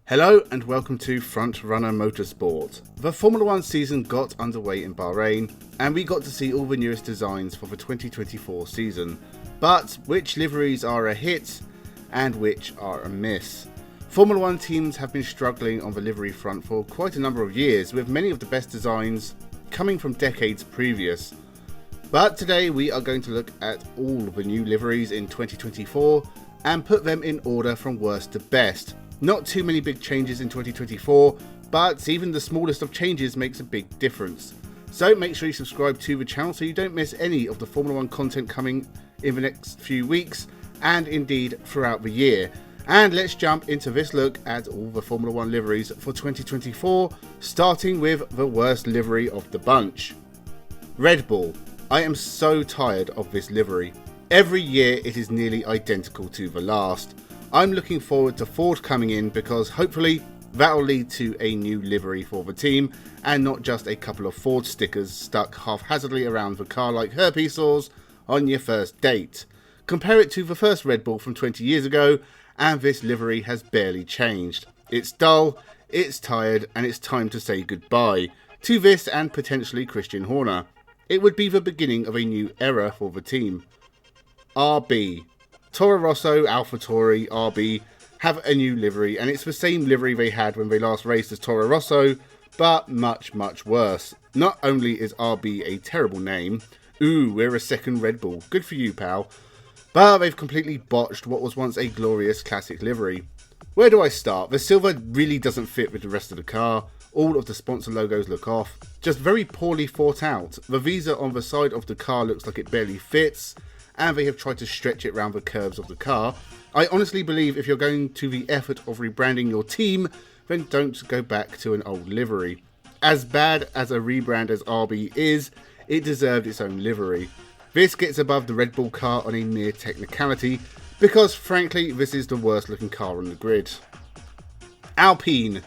Hello and welcome to Frontrunner Motorsport. The Formula 1 season got underway in Bahrain and we got to see all the newest designs for the 2024 season. But which liveries are a hit and which are a miss? Formula 1 teams have been struggling on the livery front for quite a number of years, with many of the best designs coming from decades previous. But today we are going to look at all the new liveries in 2024 and put them in order from worst to best. Not too many big changes in 2024, but even the smallest of changes makes a big difference. So make sure you subscribe to the channel so you don't miss any of the Formula 1 content coming in the next few weeks and indeed throughout the year. And let's jump into this look at all the Formula 1 liveries for 2024, starting with the worst livery of the bunch. Red Bull. I am so tired of this livery. Every year it is nearly identical to the last. I'm looking forward to Ford coming in because hopefully that'll lead to a new livery for the team and not just a couple of Ford stickers stuck haphazardly around the car like herpes sores on your first date. Compare it to the first Red Bull from 20 years ago and this livery has barely changed. It's dull, it's tired, and it's time to say goodbye to this and potentially Christian Horner. It would be the beginning of a new era for the team. RB. Toro Rosso, AlphaTauri, RB have a new livery, and it's the same livery they had when they last raced as Toro Rosso, but much worse. Not only is RB a terrible name, ooh, we're a second Red Bull, good for you pal, but they've completely botched what was once a glorious classic livery. Where do I start? The silver really doesn't fit with the rest of the car, all of the sponsor logos look off, just very poorly thought out. The Visa on the side of the car looks like it barely fits, and they have tried to stretch it around the curves of the car. I honestly believe if you're going to the effort of rebranding your team, then don't go back to an old livery. As bad as a rebrand as RB is, it deserved its own livery. This gets above the Red Bull car on a mere technicality, because frankly this is the worst looking car on the grid. Alpine.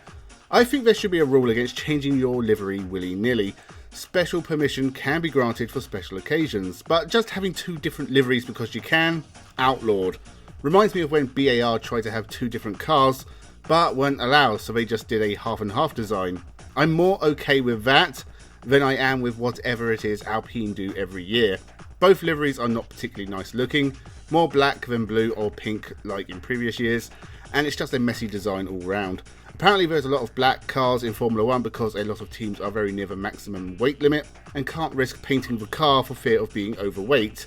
I think there should be a rule against changing your livery willy-nilly. Special permission can be granted for special occasions, but just having two different liveries because you can, outlawed. Reminds me of when BAR tried to have two different cars, but weren't allowed, so they just did a half and half design. I'm more okay with that than I am with whatever it is Alpine do every year. Both liveries are not particularly nice looking, more black than blue or pink like in previous years, and it's just a messy design all round. Apparently there's a lot of black cars in Formula 1 because a lot of teams are very near the maximum weight limit and can't risk painting the car for fear of being overweight.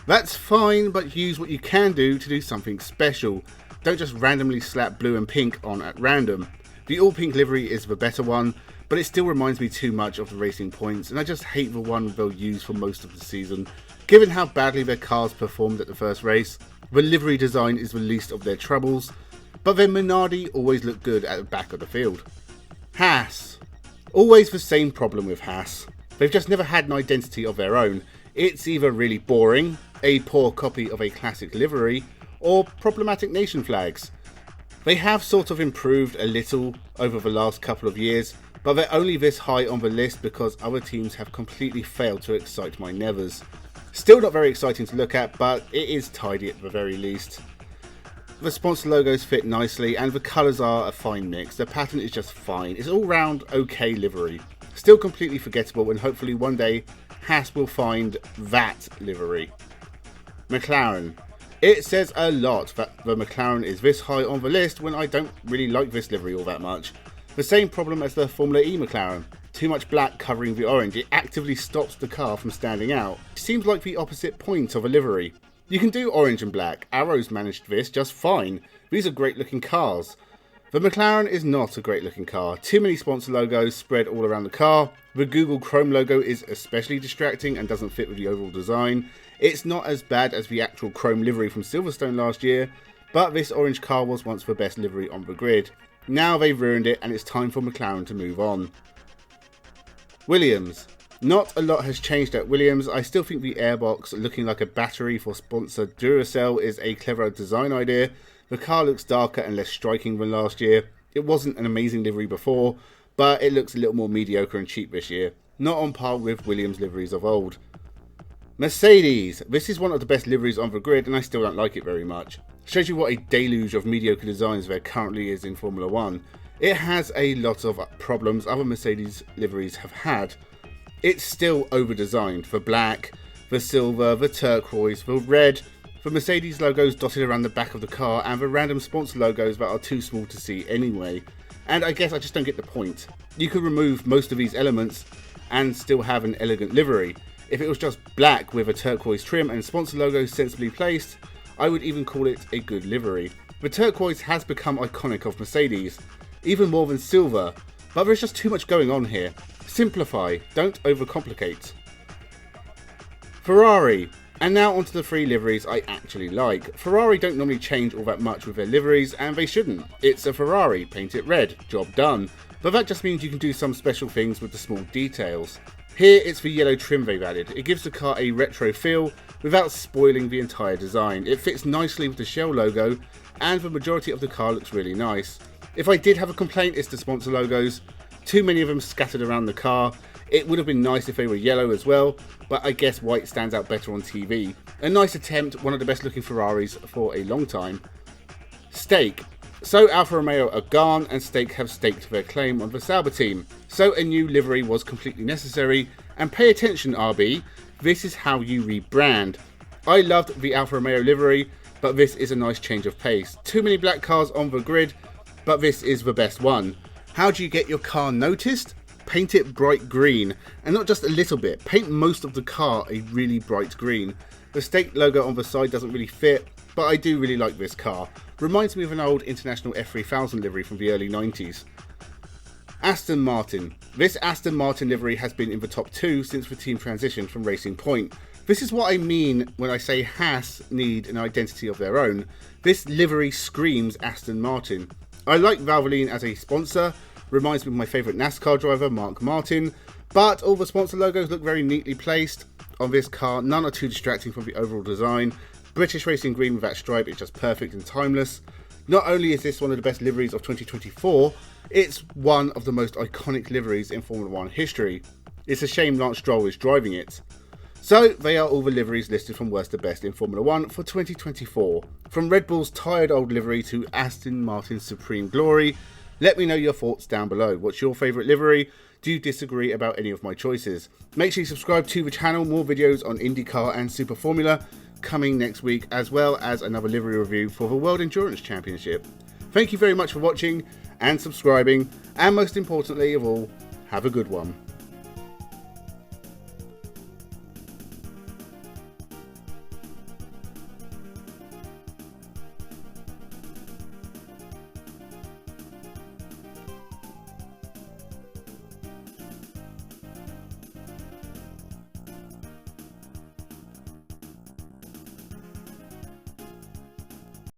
That's fine, but use what you can do to do something special. Don't just randomly slap blue and pink on at random. The all pink livery is the better one, but it still reminds me too much of the Racing Points, and I just hate the one they'll use for most of the season. Given how badly their cars performed at the first race, the livery design is the least of their troubles, but then Minardi always looked good at the back of the field. Haas. Always the same problem with Haas. They've just never had an identity of their own. It's either really boring, a poor copy of a classic livery, or problematic nation flags. They have sort of improved a little over the last couple of years, but they're only this high on the list because other teams have completely failed to excite my nevers. Still not very exciting to look at, but it is tidy at the very least. The sponsor logos fit nicely and the colours are a fine mix. The pattern is just fine. It's all round okay livery. Still completely forgettable, and hopefully one day Haas will find that livery. McLaren. It says a lot that the McLaren is this high on the list when I don't really like this livery all that much. The same problem as the Formula E McLaren. Too much black covering the orange. It actively stops the car from standing out. It seems like the opposite point of a livery. You can do orange and black. Arrows managed this just fine. These are great looking cars. The McLaren is not a great looking car. Too many sponsor logos spread all around the car. The Google Chrome logo is especially distracting and doesn't fit with the overall design. It's not as bad as the actual Chrome livery from Silverstone last year, but this orange car was once the best livery on the grid. Now they've ruined it and it's time for McLaren to move on. Williams. Not a lot has changed at Williams. I still think the airbox looking like a battery for sponsor Duracell is a clever design idea. The car looks darker and less striking than last year. It wasn't an amazing livery before, but it looks a little more mediocre and cheap this year. Not on par with Williams liveries of old. Mercedes. This is one of the best liveries on the grid and I still don't like it very much. Shows you what a deluge of mediocre designs there currently is in Formula 1. It has a lot of problems other Mercedes liveries have had. It's still over-designed. The black, the silver, the turquoise, the red, the Mercedes logos dotted around the back of the car, and the random sponsor logos that are too small to see anyway. And I guess I just don't get the point. You could remove most of these elements and still have an elegant livery. If it was just black with a turquoise trim and sponsor logos sensibly placed, I would even call it a good livery. The turquoise has become iconic of Mercedes, even more than silver, but there's just too much going on here. Simplify, don't overcomplicate. Ferrari. And now onto the 3 liveries I actually like. Ferrari don't normally change all that much with their liveries, and they shouldn't. It's a Ferrari, paint it red, job done. But that just means you can do some special things with the small details. Here it's the yellow trim they've added. It gives the car a retro feel without spoiling the entire design. It fits nicely with the Shell logo, and the majority of the car looks really nice. If I did have a complaint, it's the sponsor logos. Too many of them scattered around the car. It would have been nice if they were yellow as well, but I guess white stands out better on TV. A nice attempt, one of the best looking Ferraris for a long time. Stake. So Alfa Romeo are gone and Stake have staked their claim on the Sauber team. So a new livery was completely necessary, and pay attention RB, this is how you rebrand. I loved the Alfa Romeo livery, but this is a nice change of pace. Too many black cars on the grid, but this is the best one. How do you get your car noticed? Paint it bright green, and not just a little bit, paint most of the car a really bright green. The Stake logo on the side doesn't really fit, but I do really like this car. Reminds me of an old International F3000 livery from the early 90s. Aston Martin. This Aston Martin livery has been in the top 2 since the team transitioned from Racing Point. This is what I mean when I say Haas need an identity of their own. This livery screams Aston Martin. I like Valvoline as a sponsor, reminds me of my favourite NASCAR driver Mark Martin, but all the sponsor logos look very neatly placed on this car. None are too distracting from the overall design. British Racing Green with that stripe is just perfect and timeless. Not only is this one of the best liveries of 2024, it's one of the most iconic liveries in Formula 1 history. It's a shame Lance Stroll is driving it. So they are all the liveries listed from worst to best in Formula 1 for 2024. From Red Bull's tired old livery to Aston Martin's supreme glory. Let me know your thoughts down below. What's your favourite livery? Do you disagree about any of my choices? Make sure you subscribe to the channel. More videos on IndyCar and Super Formula coming next week, as well as another livery review for the World Endurance Championship. Thank you very much for watching and subscribing, and most importantly of all, have a good one.